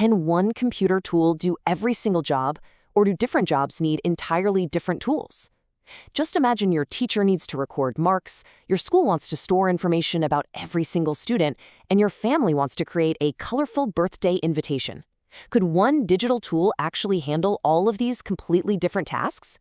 Can one computer tool do every single job, or do different jobs need entirely different tools? Just imagine your teacher needs to record marks, your school wants to store information about every single student, and your family wants to create a colorful birthday invitation. Could one digital tool actually handle all of these completely different tasks?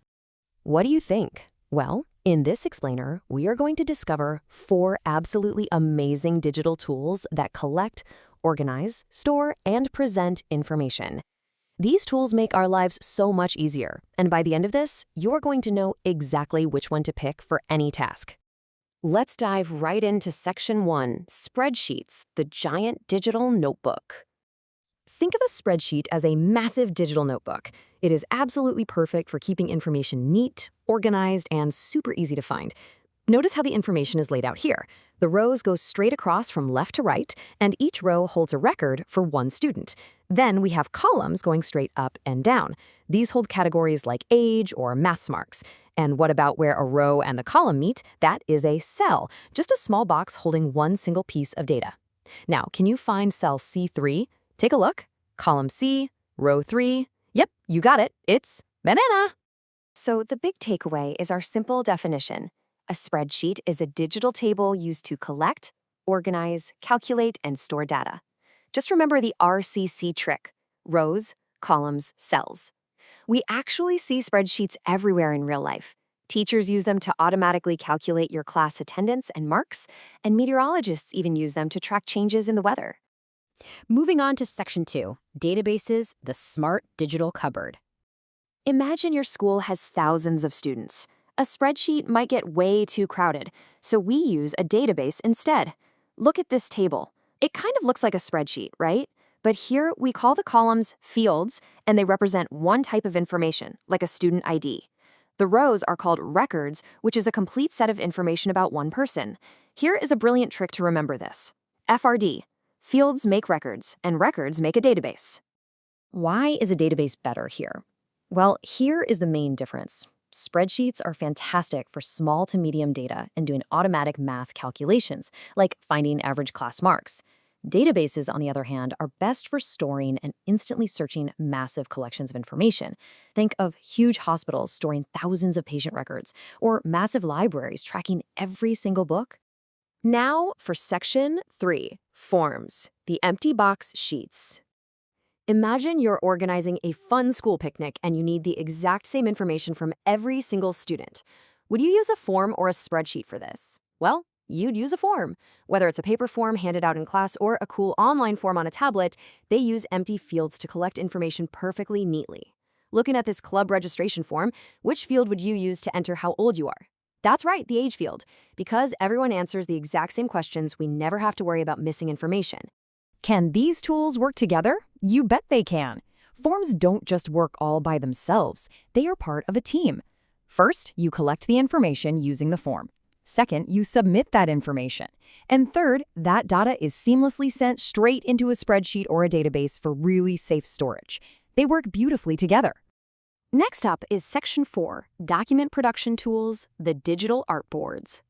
What do you think? Well, in this explainer, we are going to discover 4 absolutely amazing digital tools that collect, organize, store, and present information. These tools make our lives so much easier, and by the end of this, you're going to know exactly which one to pick for any task. Let's dive right into Section 1, Spreadsheets, the giant digital notebook. Think of a spreadsheet as a massive digital notebook. It is absolutely perfect for keeping information neat, organized, and super easy to find. Notice how the information is laid out here. The rows go straight across from left to right, and each row holds a record for one student. Then we have columns going straight up and down. These hold categories like age or maths marks. And what about where a row and the column meet? That is a cell, just a small box holding one single piece of data. Now, can you find cell C3? Take a look. Column C, row 3. Yep, you got it. It's banana. So the big takeaway is our simple definition. A spreadsheet is a digital table used to collect, organize, calculate, and store data. Just remember the RCC trick: rows, columns, cells. We actually see spreadsheets everywhere in real life. Teachers use them to automatically calculate your class attendance and marks, and meteorologists even use them to track changes in the weather. Moving on to Section 2, Databases, the Smart Digital Cupboard. Imagine your school has thousands of students. A spreadsheet might get way too crowded, so we use a database instead. Look at this table. It kind of looks like a spreadsheet, right? But here we call the columns fields, and they represent one type of information, like a student ID. The rows are called records, which is a complete set of information about one person. Here is a brilliant trick to remember this. FRD. Fields make records, and records make a database. Why is a database better here? Well, here is the main difference. Spreadsheets are fantastic for small to medium data and doing automatic math calculations, like finding average class marks. Databases, on the other hand, are best for storing and instantly searching massive collections of information. Think of huge hospitals storing thousands of patient records, or massive libraries tracking every single book. Now for Section 3, Forms, the empty box sheets. Imagine you're organizing a fun school picnic and you need the exact same information from every single student. Would you use a form or a spreadsheet for this? Well, you'd use a form. Whether it's a paper form handed out in class or a cool online form on a tablet, they use empty fields to collect information perfectly neatly. Looking at this club registration form, which field would you use to enter how old you are? That's right, the age field. Because everyone answers the exact same questions, we never have to worry about missing information. Can these tools work together? You bet they can. Forms don't just work all by themselves. They are part of a team. First, you collect the information using the form. Second, you submit that information. And third, that data is seamlessly sent straight into a spreadsheet or a database for really safe storage. They work beautifully together. Next up is Section 4, Document Production Tools, the Digital Artboards.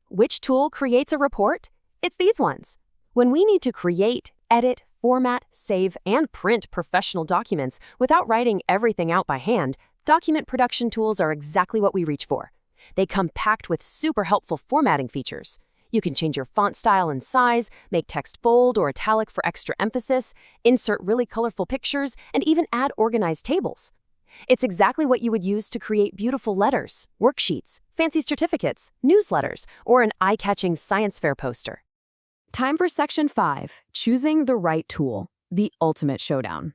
Which tool creates a report? It's these ones. When we need to create, edit, format, save, and print professional documents without writing everything out by hand, document production tools are exactly what we reach for. They come packed with super helpful formatting features. You can change your font style and size, make text bold or italic for extra emphasis, insert really colorful pictures, and even add organized tables. It's exactly what you would use to create beautiful letters, worksheets, fancy certificates, newsletters, or an eye-catching science fair poster. Time for Section 5, Choosing the Right Tool, the Ultimate Showdown.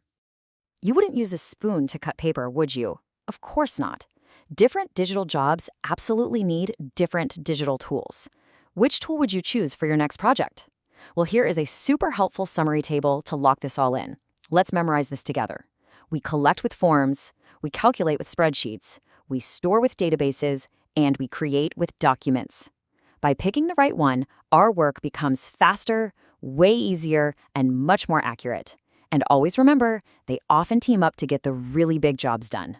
You wouldn't use a spoon to cut paper, would you? Of course not. Different digital jobs absolutely need different digital tools. Which tool would you choose for your next project? Well, here is a super helpful summary table to lock this all in. Let's memorize this together. We collect with forms, we calculate with spreadsheets, we store with databases, and we create with documents. By picking the right one, our work becomes faster, way easier, and much more accurate. And always remember, they often team up to get the really big jobs done.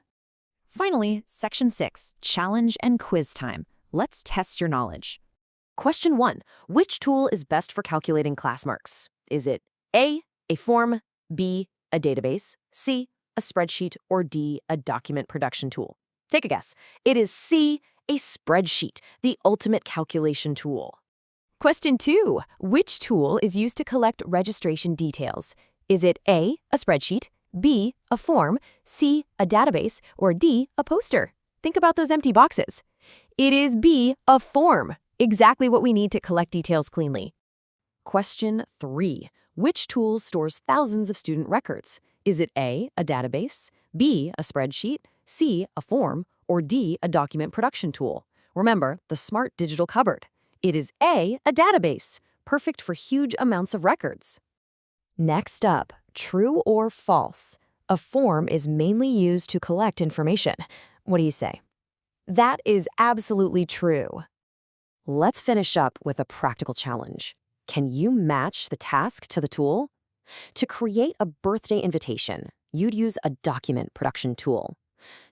Finally, Section 6, Challenge and Quiz Time. Let's test your knowledge. Question 1. Which tool is best for calculating class marks? Is it A, a form, B, a database, C, a spreadsheet, or D, a document production tool? Take a guess. It is C, a spreadsheet, the ultimate calculation tool. Question 2. Which tool is used to collect registration details? Is it A, a spreadsheet, B, a form, C, a database, or D, a poster? Think about those empty boxes. It is B, a form. Exactly what we need to collect details cleanly. Question 3. Which tool stores thousands of student records? Is it A, a database, B, a spreadsheet, C, a form, or D, a document production tool? Remember, the smart digital cupboard. It is A, a database, perfect for huge amounts of records. Next up, true or false? A form is mainly used to collect information. What do you say? That is absolutely true. Let's finish up with a practical challenge. Can you match the task to the tool? To create a birthday invitation, you'd use a document production tool.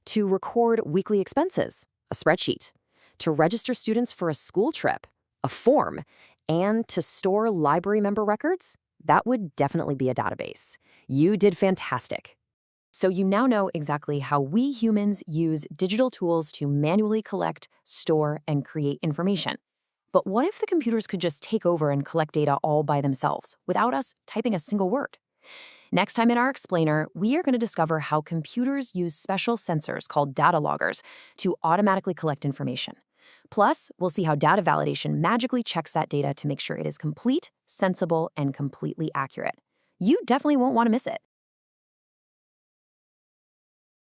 To record weekly expenses, a spreadsheet. To register students for a school trip, a form. And to store library member records, that would definitely be a database. You did fantastic. So you now know exactly how we humans use digital tools to manually collect, store, and create information. But what if the computers could just take over and collect data all by themselves, without us typing a single word? Next time in our explainer, we are going to discover how computers use special sensors called data loggers to automatically collect information. Plus, we'll see how data validation magically checks that data to make sure it is complete, sensible, and completely accurate. You definitely won't want to miss it.